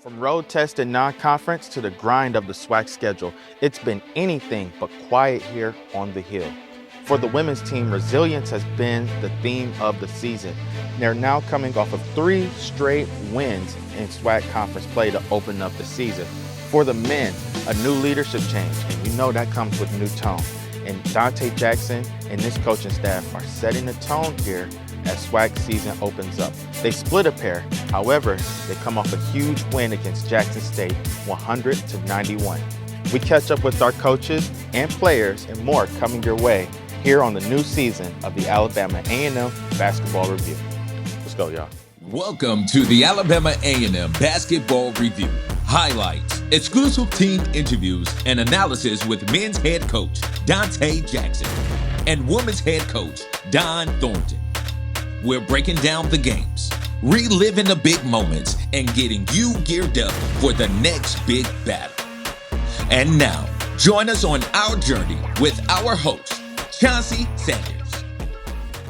From road-tested non-conference to the grind of the SWAC schedule, it's been anything but quiet here on the Hill. For the women's team, resilience has been the theme of the season. They're now coming off of 3 straight wins in SWAC conference play to open up the season. For the men, a new leadership change, and you know that comes with new tone. And Dante Jackson and this coaching staff are setting the tone here as SWAC season opens up. They split a pair, however, they come off a huge win against Jackson State, 100-91. We catch up with our coaches and players and more coming your way here on the new season of the Alabama A&M Basketball Review. Let's go, y'all. Welcome to the Alabama A&M Basketball Review. Highlights, exclusive team interviews, and analysis with men's head coach Dante Jackson and women's head coach Don Thornton. We're breaking down the games, reliving the big moments, and getting you geared up for the next big battle. And now, join us on our journey with our host, Chauncey Sanders.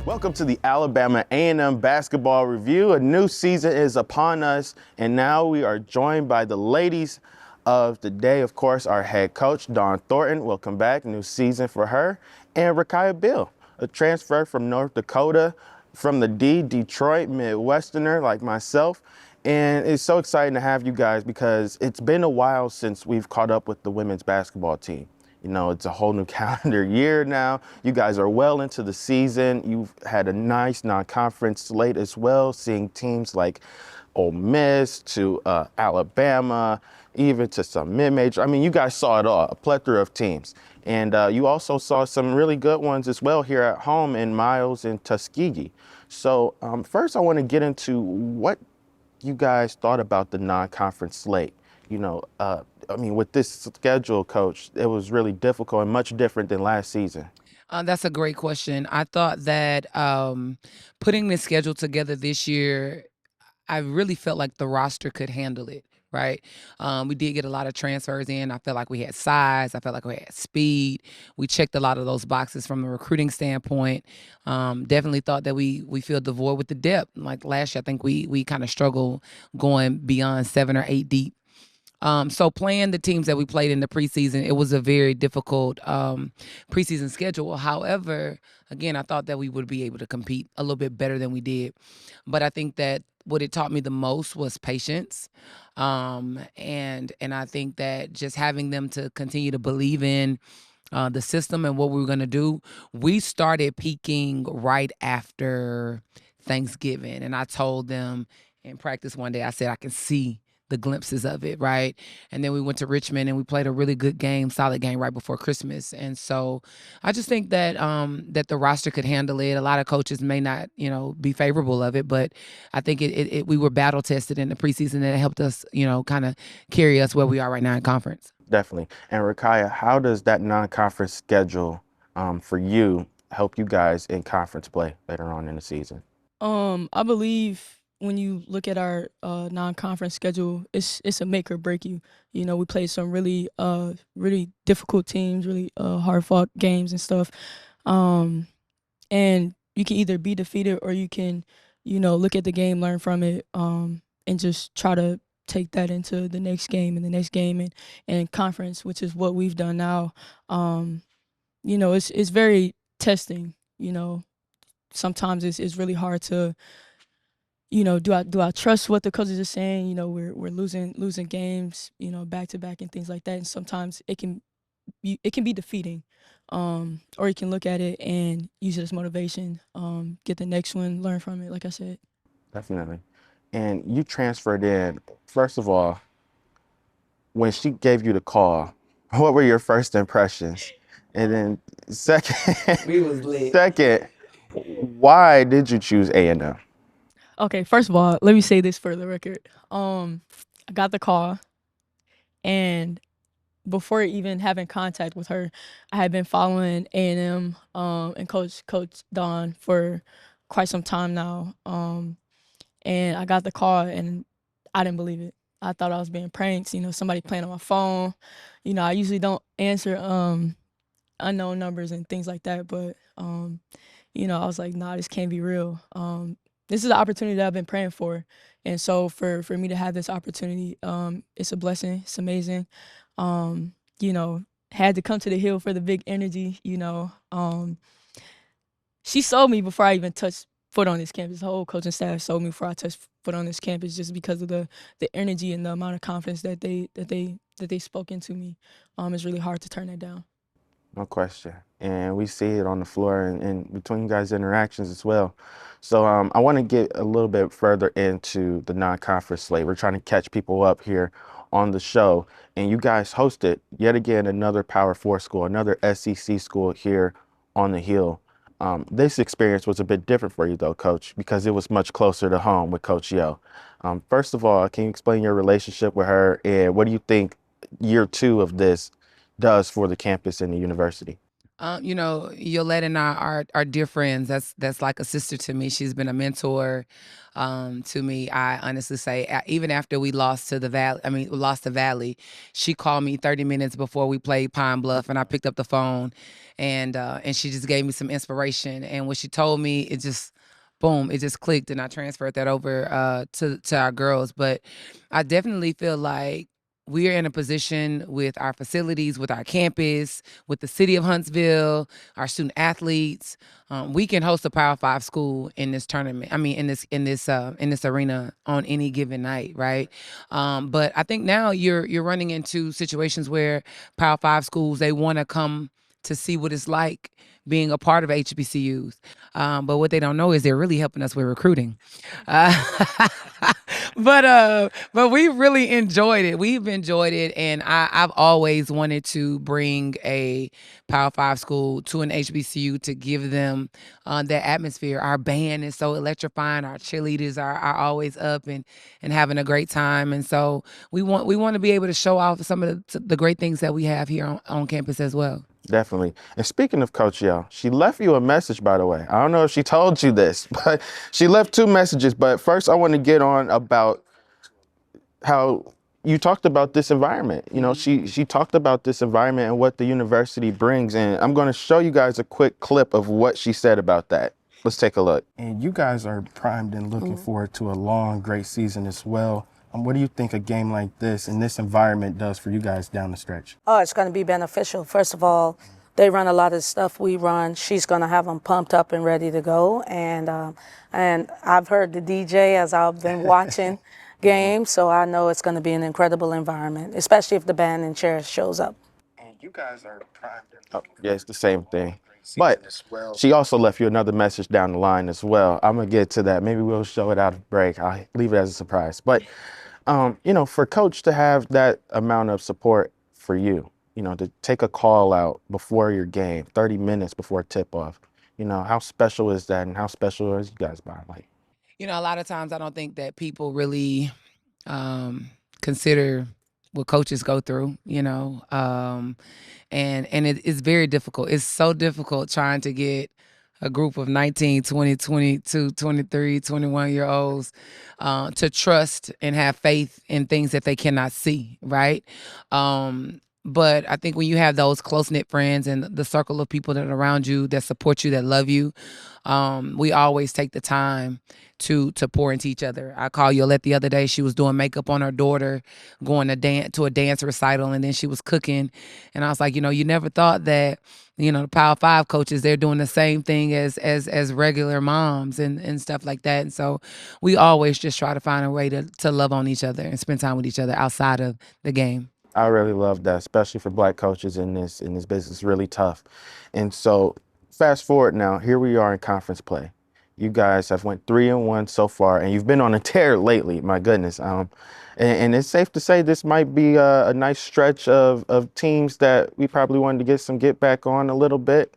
Welcome to the Alabama A&M Basketball Review. A new season is upon us, and now we are joined by the ladies of the day. Of course, our head coach, Dawn Thornton. Welcome back, new season for her. And Rakaya Bill, a transfer from North Dakota, from the Detroit Midwesterner like myself. And it's so exciting to have you guys because it's been a while since we've caught up with the women's basketball team. You know, it's a whole new calendar year now. You guys are well into the season. You've had a nice non-conference slate as well, seeing teams like Ole Miss to Alabama, even to some mid-major. I mean, you guys saw it all, a plethora of teams. And you also saw some really good ones as well here at home in Miles and Tuskegee. So first I want to get into what you guys thought about the non-conference slate. You know, I mean, with this schedule, Coach, it was really difficult and much different than last season. That's a great question. I thought that putting the schedule together this year, I really felt like the roster could handle it, right? We did get a lot of transfers in. I felt like we had size. I felt like we had speed. We checked a lot of those boxes from a recruiting standpoint. Definitely thought that we filled the void with the depth. Like last year, I think we kind of struggled going beyond 7 or 8 deep. So playing the teams that we played in the preseason, it was a very difficult preseason schedule. However, again, I thought that we would be able to compete a little bit better than we did. But I think that what it taught me the most was patience. And I think that just having them to continue to believe in the system and what we were going to do, we started peaking right after Thanksgiving. And I told them in practice one day, I said, I can see the glimpses of it, right? And then we went to Richmond and we played a really good game, solid game right before Christmas. And so I just think that that the roster could handle it. A lot of coaches may not, be favorable of it, but I think we were battle tested in the preseason and it helped us, kind of carry us where we are right now in conference. Definitely. And Rakaya, how does that non-conference schedule for you help you guys in conference play later on in the season? I believe when you look at our non-conference schedule, it's a make or break you. You know, we played some really difficult teams, really hard-fought games and stuff. And you can either be defeated or you can, look at the game, learn from it, and just try to take that into the next game and the next game and conference, which is what we've done now. It's very testing. Sometimes it's really hard to, do I trust what the coaches are saying? We're losing games, back to back and things like that. And sometimes it can be defeating. Or you can look at it and use it as motivation. Get the next one, learn from it, like I said. Definitely. And you transferred in. First of all, when she gave you the call, what were your first impressions? And then second, We was lit. second, why did you choose A&M? Okay, first of all, let me say this for the record. I got the call, and before even having contact with her, I had been following A&M and Coach Don for quite some time now. And I got the call, and I didn't believe it. I thought I was being pranked, somebody playing on my phone. I usually don't answer unknown numbers and things like that, but I was like, nah, this can't be real. this is the opportunity that I've been praying for. And so for me to have this opportunity, it's a blessing. It's amazing. You know, had to come to the Hill for the big energy, you know. She sold me before I even touched foot on this campus. The whole coaching staff sold me before I touched foot on this campus, just because of the energy and the amount of confidence that they spoke into me. It's really hard to turn that down. No question. And we see it on the floor and between you guys' interactions as well. So I want to get a little bit further into the non-conference slate. We're trying to catch people up here on the show. And you guys hosted yet again another Power 4 school, another SEC school here on the Hill. This experience was a bit different for you though, Coach, because it was much closer to home with Coach Yo. First of all, can you explain your relationship with her, and what do you think year 2 of this does for the campus and the university? You know, Yolette and I are dear friends. That's like a sister to me. She's been a mentor to me. I honestly say, even after we lost to the Valley, lost to Valley, she called me 30 minutes before we played Pine Bluff, and I picked up the phone, and she just gave me some inspiration. And what she told me, it just, boom, it just clicked, and I transferred that over to our girls. But I definitely feel like we're in a position with our facilities, with our campus, with the city of Huntsville, our student athletes. We can host a Power 5 school in this tournament. In this arena on any given night, right? But I think now you're running into situations where Power 5 schools, they want to come to see what it's like being a part of HBCUs. But what they don't know is they're really helping us with recruiting. But we really enjoyed it. We've enjoyed it, and I've always wanted to bring a Power 5 school to an HBCU to give them that atmosphere. Our band is so electrifying. Our cheerleaders are always up and having a great time, and so we want to be able to show off some of the great things that we have here on campus as well. Definitely. And speaking of Coach Yo, she left you a message, by the way. I don't know if she told you this, but she left 2 messages. But first, I want to get on about how you talked about this environment. You know, she talked about this environment and what the university brings. And I'm going to show you guys a quick clip of what she said about that. Let's take a look. And you guys are primed and looking forward to a long, great season as well. What do you think a game like this in this environment does for you guys down the stretch? Oh, it's going to be beneficial. First of all, they run a lot of the stuff we run. She's going to have them pumped up and ready to go. And I've heard the DJ as I've been watching games, so I know it's going to be an incredible environment, especially if the band and chairs shows up. And you guys are primed. Oh, yeah, it's the same thing. But she also left you another message down the line as well. I'm going to get to that. Maybe we'll show it out of break. I'll leave it as a surprise. But you know, for Coach to have that amount of support for you, you know, to take a call out before your game, 30 minutes before tip-off, you know, how special is that, and how special is you guys by? Like, You know, a lot of times I don't think that people really consider what coaches go through, you know, and it is very difficult. It's so difficult trying to get a group of 19, 20, 22, 23, 21-year-olds to trust and have faith in things that they cannot see, right? But I think when you have those close-knit friends and the circle of people that are around you, that support you, that love you, we always take the time to pour into each other. I called Yolette the other day. She was doing makeup on her daughter, going to a dance recital, and then she was cooking. And I was like, you know, you never thought that, you know, the Power 5 coaches, they're doing the same thing as regular moms and stuff like that. And so we always just try to find a way to love on each other and spend time with each other outside of the game. I really love that, especially for Black coaches in this business. It's really tough. And so fast forward now, here we are in conference play. You guys have went 3-1 so far, and you've been on a tear lately. My goodness. And it's safe to say this might be a nice stretch of teams that we probably wanted to get some get back on a little bit.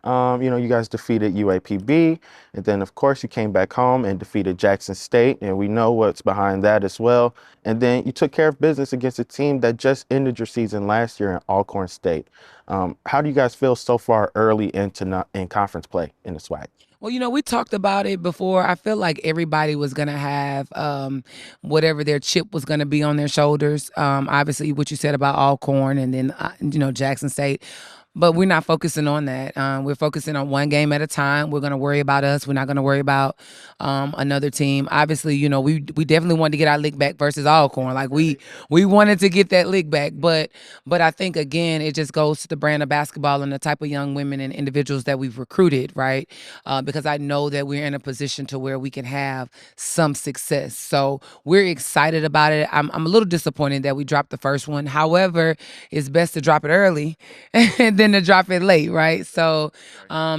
You know, you guys defeated UAPB, and then of course you came back home and defeated Jackson State, and we know what's behind that as well. And then you took care of business against a team that just ended your season last year in Alcorn State. How do you guys feel so far early in conference play in the SWAC? Well, you know, we talked about it before. I feel like everybody was going to have whatever their chip was going to be on their shoulders. Obviously, what you said about Alcorn and then, you know, Jackson State. but we're not focusing on that. We're focusing on one game at a time. We're going to worry about us. We're not going to worry about another team. Obviously, you know, we definitely wanted to get our lick back versus Alcorn. Like we wanted to get that lick back, but I think again it just goes to the brand of basketball and the type of young women and individuals that we've recruited, right? Because I know that we're in a position to where we can have some success. So we're excited about it. I'm a little disappointed that we dropped the first one. However, it's best to drop it early and then to drop it late, right? So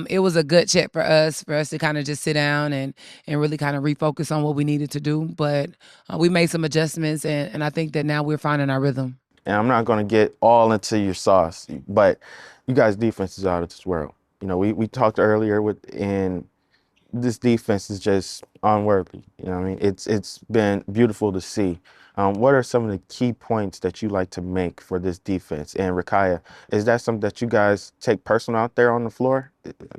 it was a good check for us to kind of just sit down and really kind of refocus on what we needed to do. But we made some adjustments, and I think that now we're finding our rhythm. And I'm not going to get all into your sauce, but you guys' defense is out of this world. You know, we talked earlier and this defense is just unworthy. You know what I mean? It's been beautiful to see. What are some of the key points that you like to make for this defense? And Rakaya, is that something that you guys take personal out there on the floor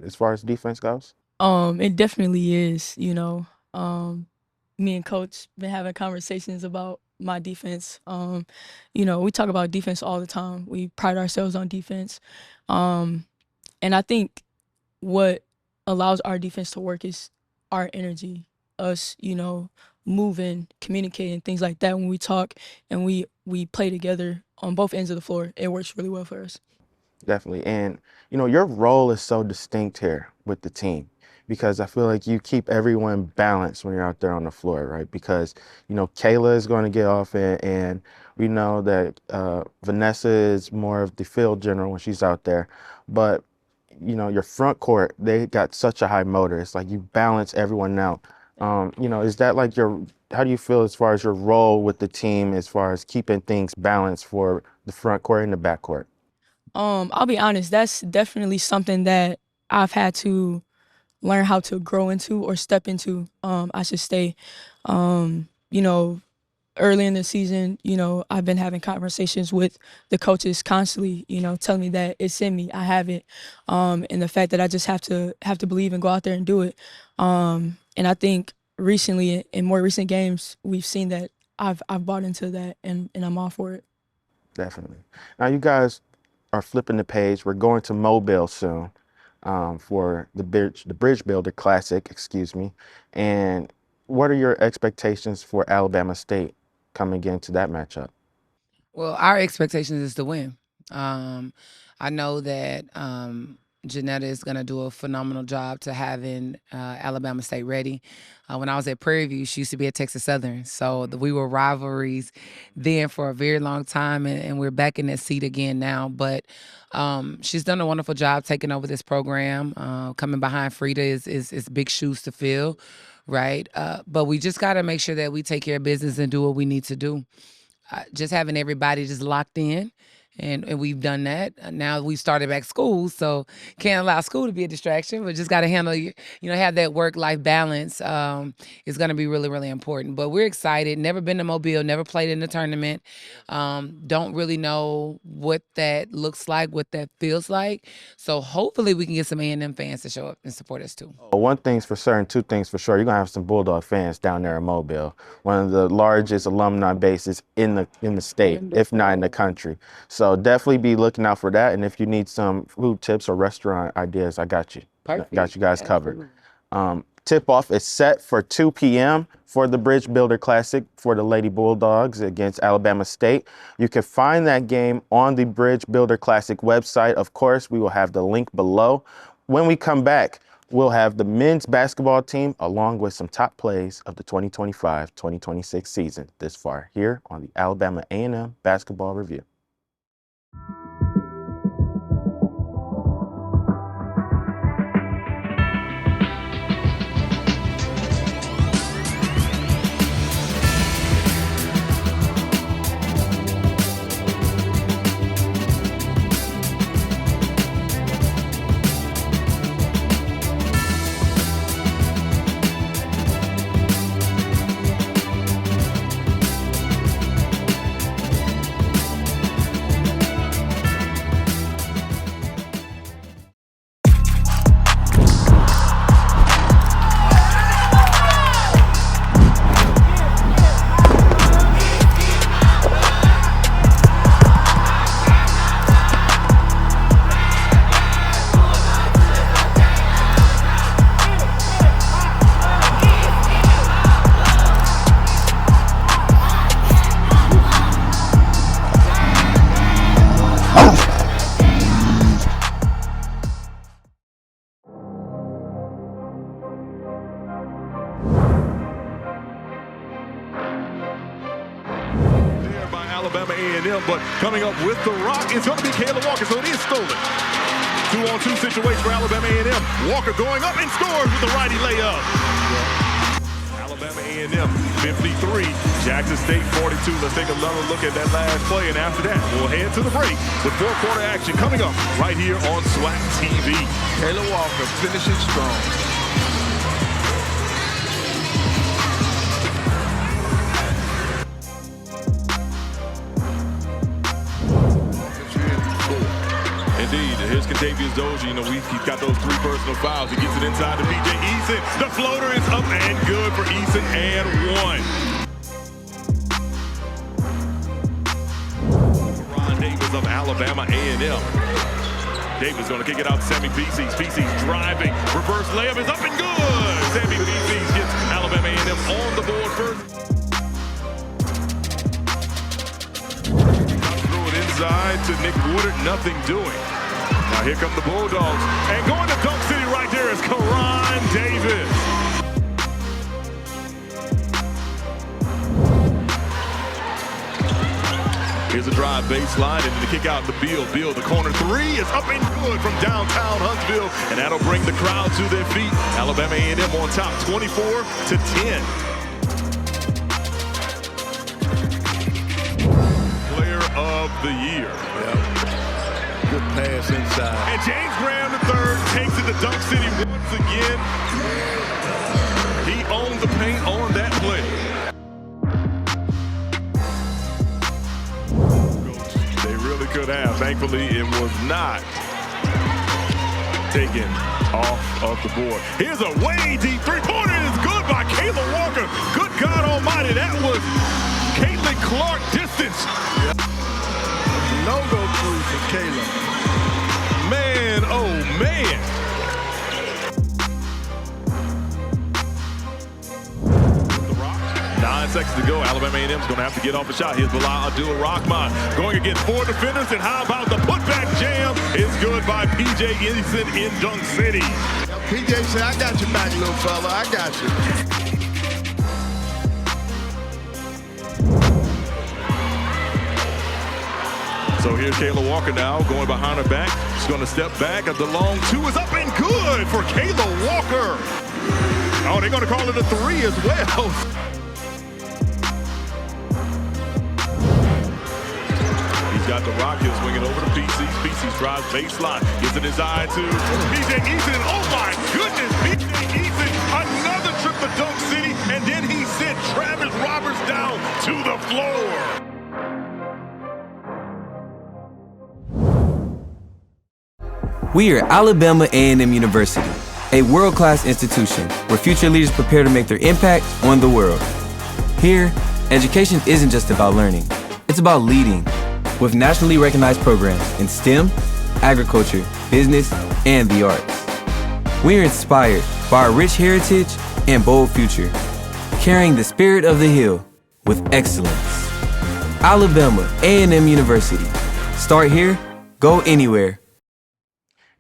as far as defense goes? It definitely is, you know. Me and coach been having conversations about my defense. You know, we talk about defense all the time. We pride ourselves on defense. And I think what allows our defense to work is our energy, us, you know, moving, communicating, things like that. When we talk and we play together on both ends of the floor, it works really well for us. Definitely. And, you know, your role is so distinct here with the team because I feel like you keep everyone balanced when you're out there on the floor, right? Because, you know, Kayla is going to get off and we know that Vanessa is more of the field general when she's out there. But, you know, your front court, they got such a high motor. It's like you balance everyone out. You know, is that like how do you feel as far as your role with the team as far as keeping things balanced for the front court and the back court? I'll be honest, that's definitely something that I've had to learn how to grow into or step into, I should say. You know, early in the season, you know, I've been having conversations with the coaches constantly, you know, telling me that it's in me, I have it. And the fact that I just have to believe and go out there and do it. And I think recently, in more recent games, we've seen that I've bought into that and I'm all for it. Definitely. Now you guys are flipping the page. We're going to Mobile soon for the Bridge Builder Classic, excuse me. And what are your expectations for Alabama State coming into that matchup? Well, our expectations is to win. I know that Janetta is going to do a phenomenal job to having Alabama State ready. When I was at Prairie View, she used to be at Texas Southern. So we were rivalries then for a very long time, and we're back in that seat again now. But she's done a wonderful job taking over this program. Coming behind Frida is big shoes to fill, right? But we just got to make sure that we take care of business and do what we need to do. Just having everybody just locked in. And we've done that. Now we've started back school, so can't allow school to be a distraction, but just got to handle, you know, have that work-life balance is going to be really, really important. But we're excited. Never been to Mobile, never played in the tournament. Don't really know what that looks like, what that feels like. So hopefully we can get some A&M fans to show up and support us too. One thing's for certain, two things for sure. You're going to have some Bulldog fans down there in Mobile, one of the largest alumni bases in the state, if not in the country. So definitely be looking out for that. And if you need some food tips or restaurant ideas, I got you. Perfect. Got you guys covered. Tip-off is set for 2 p.m. for the Bridge Builder Classic for the Lady Bulldogs against Alabama State. You can find that game on the Bridge Builder Classic website. Of course, we will have the link below. When we come back, we'll have the men's basketball team along with some top plays of the 2025-2026 season this far here on the Alabama A&M Basketball Review. Alabama A&M, but coming up with the rock is going to be Kayla Walker, so it is stolen. 2-on-2 situation for Alabama A&M. Walker going up and scores with the righty layup. Alabama A&M 53, Jackson State 42. Let's take another look at that last play, and after that, we'll head to the break with fourth-quarter action coming up right here on SWAC TV. Kayla Walker finishing strong. Indeed, here's Contavious Dozier. You know, he's got those 3 personal fouls. He gets it inside to P.J. Eason. The floater is up and good for Eason and 1. Ron Davis of Alabama A&M. Davis going to kick it out to Sammy Pieces. Pieces driving. Reverse layup is up and good. Sammy Pieces gets Alabama A&M on the board first. Throw it inside to Nick Woodard. Nothing doing. Now here come the Bulldogs. And going to Dunk City right there is Karan Davis. Here's a drive baseline and the kick out to Beal. Beal, the corner 3 is up and good from downtown Huntsville. And that'll bring the crowd to their feet. Alabama A&M on top 24-10. Player of the year. Yep. Good pass inside. And James Graham III takes it to Dunk City once again. He owned the paint on that play. They really could have. Thankfully, it was not taken off of the board. Here's a way deep three-pointer. It's good by Kayla Walker. Good God almighty, that was Caitlin Clark distance. Yep. No-go through for Kayla. Man, oh man. The Rock. 9 seconds to go. Alabama A&M's going to have to get off a shot. Here's Bilal Abdul-Rahman going against 4 defenders. And how about the putback jam? Is good by P.J. Eason in Dunk City. P.J. said, I got your back, little fella. I got you. So here's Kayla Walker now going behind her back. She's going to step back. The long 2 is up and good for Kayla Walker. Oh, they're going to call it a 3 as well. He's got the rock. He'll swing it over to PC's. PC's drives baseline. Gets it inside to P.J. Eason. Oh my goodness, P.J. Eason. Another trip to Dunk City. And then he sent Travis Roberts down to the floor. We are Alabama A&M University, a world-class institution where future leaders prepare to make their impact on the world. Here, education isn't just about learning, it's about leading, with nationally recognized programs in STEM, agriculture, business, and the arts. We are inspired by our rich heritage and bold future, carrying the spirit of the Hill with excellence. Alabama A&M University. Start here, go anywhere.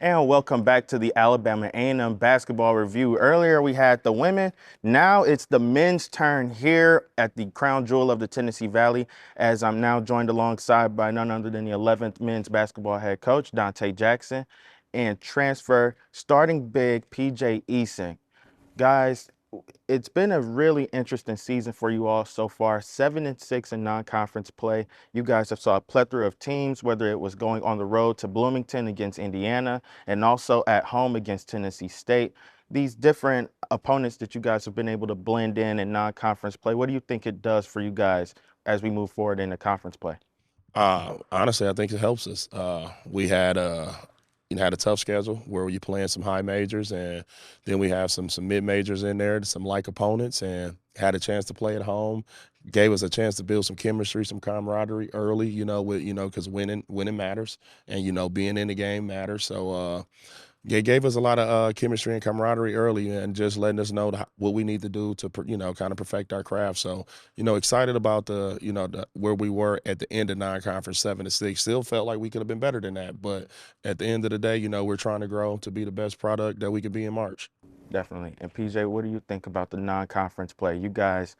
And welcome back to the Alabama A&M basketball review. Earlier we had the women. Now it's the men's turn here at the crown jewel of the Tennessee Valley, as I'm now joined alongside by none other than the 11th men's basketball head coach, Dante Jackson, and transfer starting big P.J. Eason. Guys, it's been a really interesting season for you all so far. 7-6 in non-conference play. You guys have saw a plethora of teams, whether it was going on the road to Bloomington against Indiana and also at home against Tennessee State. These different opponents that you guys have been able to blend in non-conference play, what do you think it does for you guys as we move forward in the conference play? Honestly, I think it helps us. We had a tough schedule where you're playing some high majors, and then we have some mid majors in there, some like opponents, and had a chance to play at home. Gave us a chance to build some chemistry, some camaraderie early, because winning matters, and being in the game matters. So it gave us a lot of chemistry and camaraderie early, and just letting us know what we need to do to kind of perfect our craft. So excited about the where we were at the end of non-conference 7-6. Still felt like we could have been better than that, but at the end of the day, we're trying to grow to be the best product that we could be in March. Definitely. And PJ, what do you think about the non-conference play? You guys,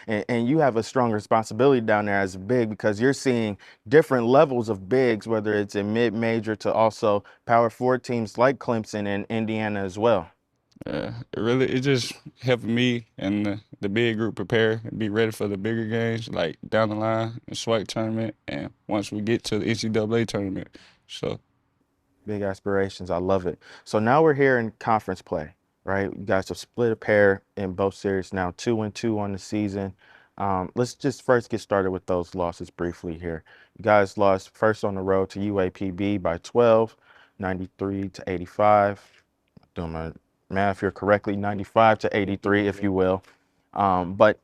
and you have a strong responsibility down there as a big because you're seeing different levels of bigs, whether it's in mid-major to also Power Four teams like Clemson and Indiana as well. It just helped me and the big group prepare and be ready for the bigger games, like down the line, the SWAC tournament, and once we get to the NCAA tournament. So Big aspirations. I love it. So now we're here in conference play, right? You guys have split a pair in both series now, 2-2 on the season. Let's just first get started with those losses briefly here. You guys lost first on the road to UAPB by 12, 93-85. Doing my math here correctly, 95-83, if you will. But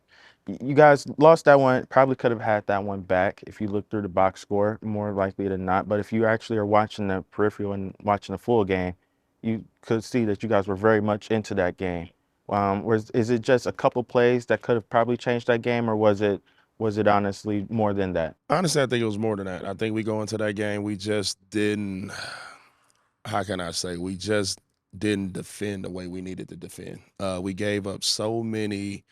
you guys lost that one. Probably could have had that one back if you look through the box score, more likely than not. But if you actually are watching the peripheral and watching the full game, you could see that you guys were very much into that game. Is it just a couple plays that could have probably changed that game, or was it honestly more than that? Honestly, I think it was more than that. I think we go into that game, we just didn't. How can I say? We just didn't defend the way we needed to defend. We gave up so many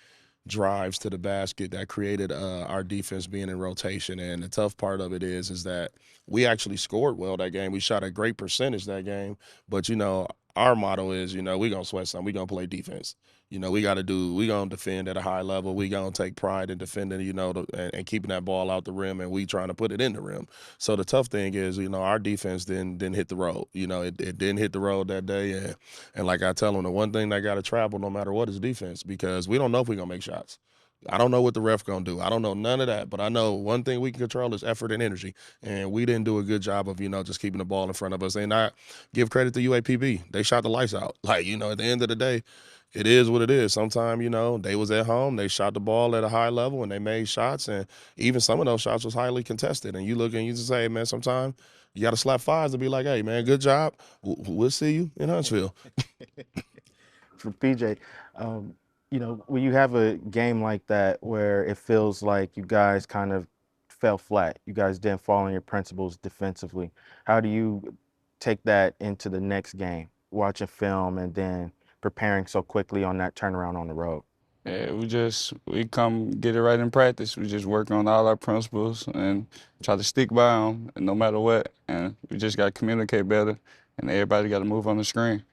drives to the basket that created our defense being in rotation. And the tough part of it is that we actually scored well that game. We shot a great percentage that game, but our motto is, we're gonna sweat something. We're gonna play defense. We got to we gonna defend at a high level. We gonna take pride in defending, and keeping that ball out the rim, and we trying to put it in the rim. So the tough thing is, our defense didn't hit the road. It didn't hit the road that day, and like I tell them, the one thing that got to travel no matter what is defense, because we don't know if we're gonna make shots. I don't know what the ref gonna do. I don't know none of that, but I know one thing we can control is effort and energy, and we didn't do a good job of just keeping the ball in front of us. And I give credit to UAPB; they shot the lights out. Like at the end of the day, it is what it is. Sometimes they was at home, they shot the ball at a high level, and they made shots, and even some of those shots was highly contested. And you look and you just say, hey, man, sometimes you got to slap fives to be like, hey, man, good job. We'll see you in Huntsville. For PJ, when you have a game like that where it feels like you guys kind of fell flat, you guys didn't follow your principles defensively, how do you take that into the next game, watching film and then preparing so quickly on that turnaround on the road? yeah, we come get it right in practice. We just work on all our principles and try to stick by them, no matter what. And we just got to communicate better, and everybody got to move on the screen.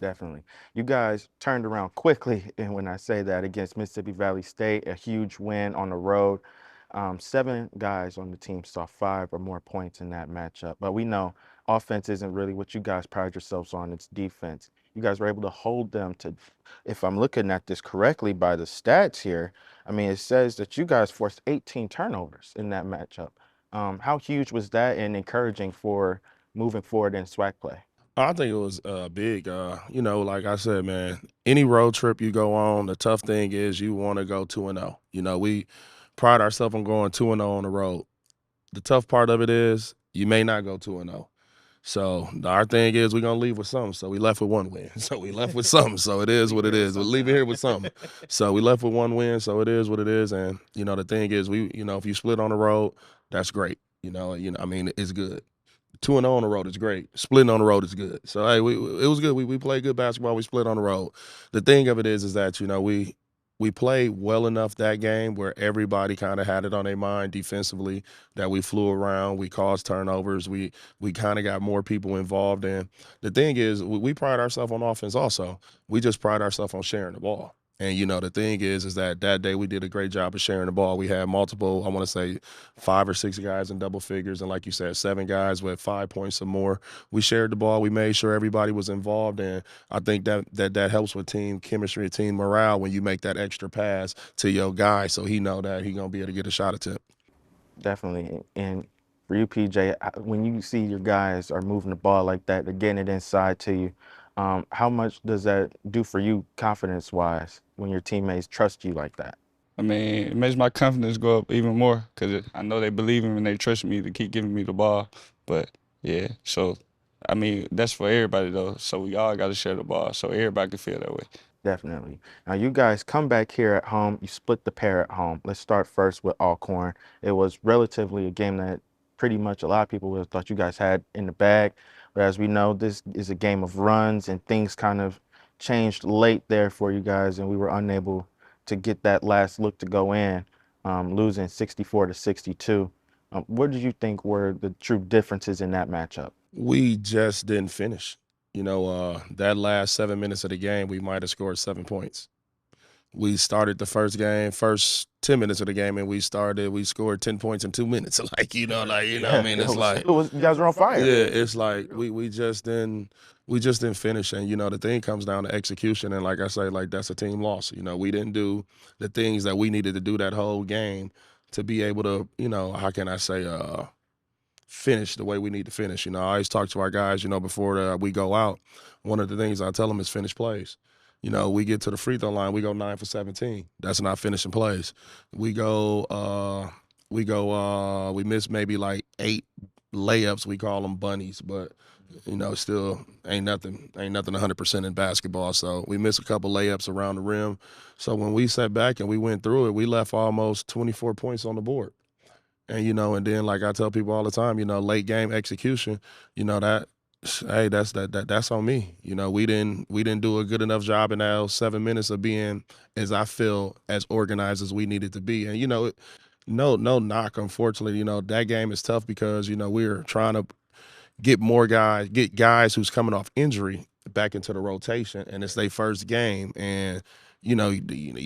Definitely. You guys turned around quickly, and when I say that, against Mississippi Valley State, a huge win on the road. 7 guys on the team saw 5 or more points in that matchup. But we know offense isn't really what you guys pride yourselves on, it's defense. You guys were able to hold them to, if I'm looking at this correctly by the stats here, I mean, it says that you guys forced 18 turnovers in that matchup. How huge was that and encouraging for moving forward in SWAC play? I think it was big. Like I said, man, any road trip you go on, the tough thing is you want to go 2-0. We pride ourselves on going 2-0 on the road. The tough part of it is you may not go 2-0. So our thing is we're gonna leave with something. So we left with 1 win. So we left with something. So it is what it is. We're leaving here with something. So we left with 1 win. So it is what it is. And the thing is if you split on the road, that's great. I mean, it's good. 2-0 on the road is great. Splitting on the road is good. So hey, it was good. We played good basketball. We split on the road. The thing of it is that we played well enough that game where everybody kind of had it on their mind defensively, that we flew around, we caused turnovers, we kind of got more people involved. And the thing is, we pride ourselves on offense also. We just pride ourselves on sharing the ball. And the thing is that day we did a great job of sharing the ball. We had multiple, I want to say 5 or 6 guys in double figures, and like you said, 7 guys with 5 points or more. We shared the ball. We made sure everybody was involved, and I think that helps with team chemistry, team morale when you make that extra pass to your guy, so he know that he gonna be able to get a shot attempt. Definitely. And for you, PJ, when you see your guys are moving the ball like that, they're getting it inside to you, how much does that do for you confidence-wise when your teammates trust you like that? I mean, it makes my confidence go up even more because I know they believe in me and they trust me to keep giving me the ball. But yeah, so I mean, that's for everybody though. So we all got to share the ball so everybody can feel that way. Definitely. Now, you guys come back here at home. You split the pair at home. Let's start first with Alcorn. It was relatively a game that pretty much a lot of people would have thought you guys had in the bag. But as we know, this is a game of runs and things kind of changed late there for you guys, and we were unable to get that last look to go in, losing 64 to 62. What did you think were the true differences in that matchup? We just didn't finish. That last 7 minutes of the game, we might have scored 7 points. We started the first 10 minutes of the game, and we scored 10 points in 2 minutes. I mean, it's like, it was you guys were on fire. yeah, it's like we just didn't finish. And the thing comes down to execution. And like I say, like that's a team loss. We didn't do the things that we needed to do that whole game to be able to, how can I say, finish the way we need to finish. I always talk to our guys, before we go out. One of the things I tell them is finish plays. We get to the free throw line, we go 9 for 17. That's not finishing plays. We miss maybe like 8 layups. We call them bunnies, but still ain't nothing 100% in basketball. So we missed a couple layups around the rim. So when we sat back and we went through it, we left almost 24 points on the board. And then like I tell people all the time, late game execution, that hey, that's on me. We didn't do a good enough job in those 7 minutes of being, as I feel, as organized as we needed to be. And no knock, unfortunately, that game is tough because we're trying to get guys who's coming off injury back into the rotation, and it's their first game, and you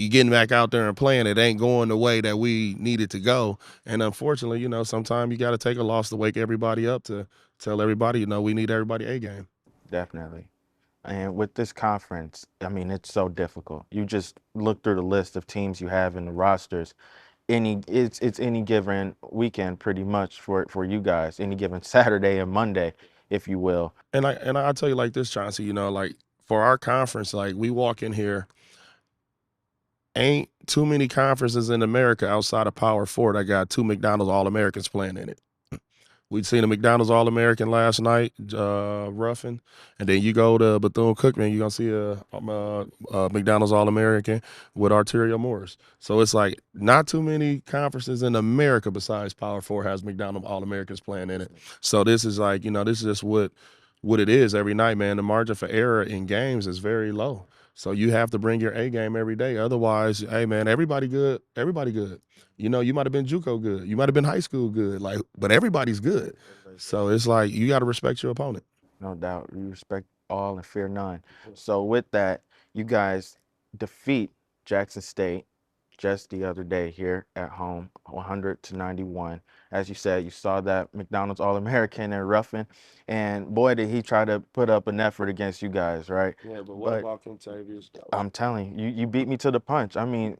getting back out there and playing, it ain't going the way that we needed to go. And unfortunately, sometimes you got to take a loss to wake everybody up, to tell everybody, we need everybody A game. Definitely. And with this conference, I mean, it's so difficult. You just look through the list of teams you have in the rosters. It's any given weekend pretty much for you guys, any given Saturday and Monday, if you will. And I'll tell you like this, Chauncey, like for our conference, like we walk in here, ain't too many conferences in America outside of Power Four that got 2 McDonald's All-Americans playing in it. We'd seen a McDonald's All-American last night, Ruffin, and then you go to Bethune-Cookman, you're going to see a McDonald's All-American with Arterio Morris. So it's like not too many conferences in America besides Power Four has McDonald's All-Americans playing in it. So this is like, this is just what it is every night, man. The margin for error in games is very low. So you have to bring your A game every day. Otherwise, hey, man, everybody good. Everybody good. You might have been JUCO good. You might have been high school good. But everybody's good. So it's like you got to respect your opponent. No doubt. You respect all and fear none. So with that, you guys defeat Jackson State just the other day here at home, 100 to 91. As you said, you saw that McDonald's All-American and Ruffin, and boy, did he try to put up an effort against you guys, right? Yeah, but what about Contavious? I'm telling you, you beat me to the punch. I mean,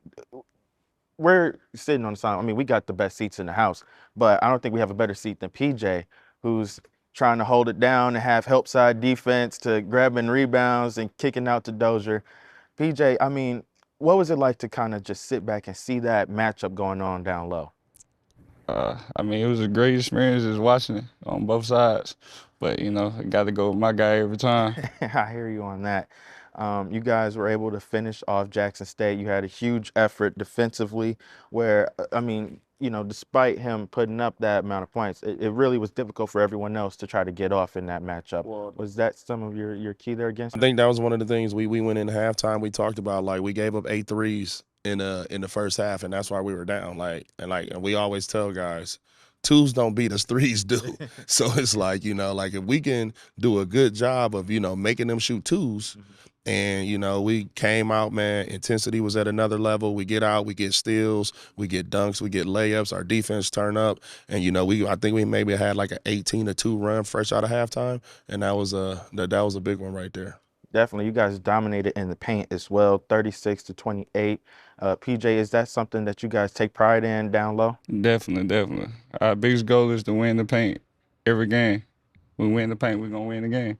we're sitting on the side. I mean, we got the best seats in the house, but I don't think we have a better seat than PJ, who's trying to hold it down and have help side defense to grabbing rebounds and kicking out to Dozier. PJ, I mean, what was it like to kind of just sit back and see that matchup going on down low? I mean, it was a great experience just watching it on both sides. But, I got to go with my guy every time. I hear you on that. You guys were able to finish off Jackson State. You had a huge effort defensively where, I mean, despite him putting up that amount of points, it really was difficult for everyone else to try to get off in that matchup. Well, was that some of your key there against I think that was one of the things we went in halftime. We talked about, like, we gave up 8 threes in the first half, and that's why we were down. And we always tell guys, twos don't beat us, threes do. So it's like, like if we can do a good job of, making them shoot twos, and, we came out, man, intensity was at another level. We get out, we get steals, we get dunks, we get layups, our defense turn up. And, I think we maybe had like an 18-2 run fresh out of halftime. And that was a big one right there. Definitely. You guys dominated in the paint as well, 36 to 28. PJ, is that something that you guys take pride in down low? Definitely. Our biggest goal is to win the paint every game. We win the paint, we're going to win the game.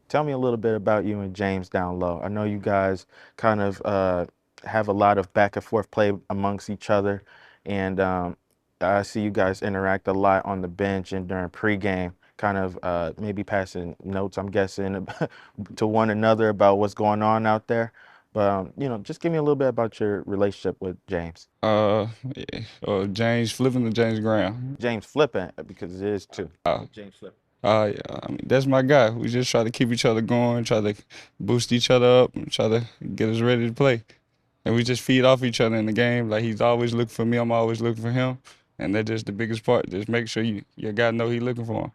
Tell me a little bit about you and James down low. I know you guys kind of have a lot of back and forth play amongst each other, and I see you guys interact a lot on the bench and during pregame, kind of maybe passing notes, I'm guessing, to one another about what's going on out there. But, just give me a little bit about your relationship with James. Yeah. James flipping to James Graham. James flipping, because it is too. James flipping. Yeah, I mean, that's my guy. We just try to keep each other going, try to boost each other up, and try to get us ready to play. And we just feed off each other in the game. Like, he's always looking for me, I'm always looking for him. And that's just the biggest part. Just make sure your guy know he's looking for him.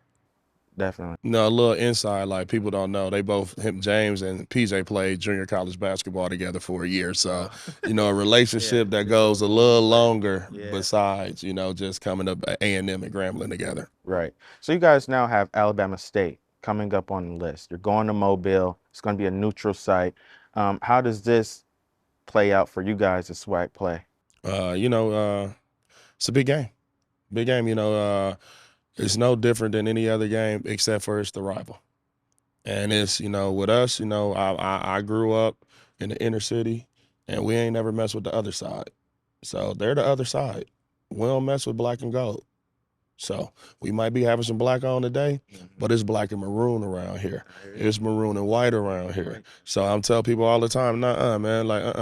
Definitely. You know, a little inside, like people don't know, they both, James and PJ played junior college basketball together for a year. So, you know, a relationship that goes a little longer besides, you know, just coming up at A&M and Grambling together. Right. So you guys now have Alabama State coming up on the list. You're going to Mobile. It's going to be a neutral site. How does this play out for you guys as SWAC play? You know, it's a big game. Big game, you know, it's no different than any other game except for it's the rival. And it's, you know, with us, you know, I grew up in the inner city and we ain't never messed with the other side. So they're the other side. We don't mess with black and gold. So we might be having some black on today, but it's black and maroon around here. It's maroon and white around here. So I'm telling people all the time, nah, man, like,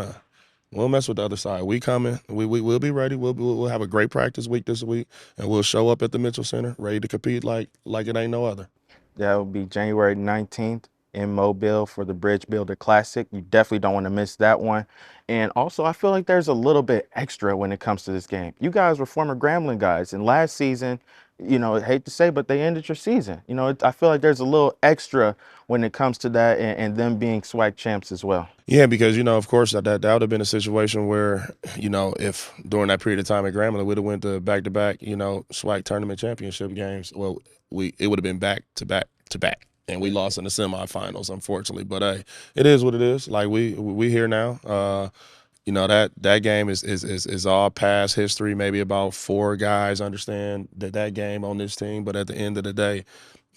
we'll mess with the other side. We coming. We'll be ready. We'll have a great practice week this week, and we'll show up at the Mitchell Center ready to compete like it ain't no other. That will be January 19th in Mobile for the Bridge Builder Classic. You definitely don't want to miss that one. And also, I feel like there's a little bit extra when it comes to this game. You guys were former Grambling guys, and last season, you know, I hate to say, but they ended your season. You know, I feel like there's a little extra when it comes to that and them being SWAC champs as well. Yeah, because, you know, of course, that would have been a situation where, you know, if during that period of time at Grambling, we'd have went to back-to-back, you know, SWAC tournament championship games. Well, it would have been back-to-back. And we lost in the semifinals, unfortunately. But hey, it is what it is. Like we here now. You know, that game is all past history. Maybe about 4 guys understand that game on this team. But at the end of the day,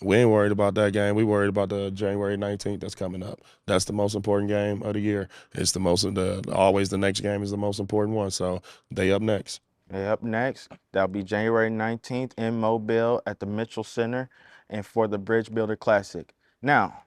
we ain't worried about that game. We worried about the January 19th that's coming up. That's the most important game of the year. It's always the next game is the most important one. So they up next. Up next, that'll be January 19th in Mobile at the Mitchell Center and for the Bridge Builder Classic. Now,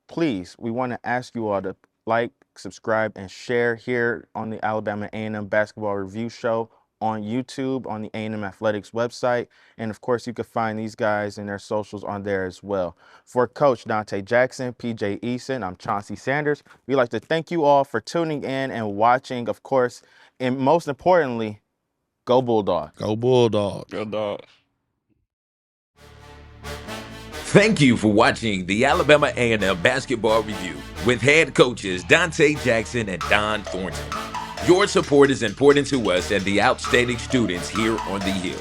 please, we want to ask you all to like, subscribe, and share here on the Alabama A&M Basketball Review Show on YouTube, on the A&M Athletics website. And of course, you can find these guys and their socials on there as well. For Coach Dante Jackson, PJ Eason, I'm Chauncey Sanders. We'd like to thank you all for tuning in and watching, of course, and most importantly, go Bulldog. Go Bulldog. Go dog. Thank you for watching the Alabama A&M Basketball Review with head coaches Dante Jackson and Don Thornton. Your support is important to us and the outstanding students here on the Hill.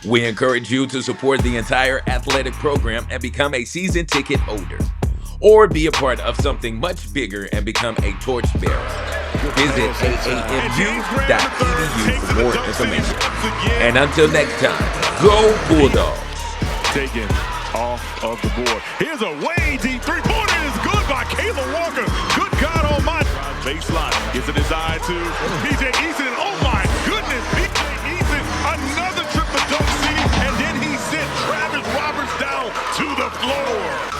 We encourage you to support the entire athletic program and become a season ticket holder, or be a part of something much bigger and become a torchbearer. Visit AAMU.edu for more information. And until next time, go Bulldogs! Taken off of the board. Here's a way deep three-pointer. Is good by Caleb Walker. Good God almighty. Baseline. Gets a desire to PJ Eason. Oh my goodness. PJ Eason. Another triple dunk seed. And then he sent Travis Roberts down to the floor.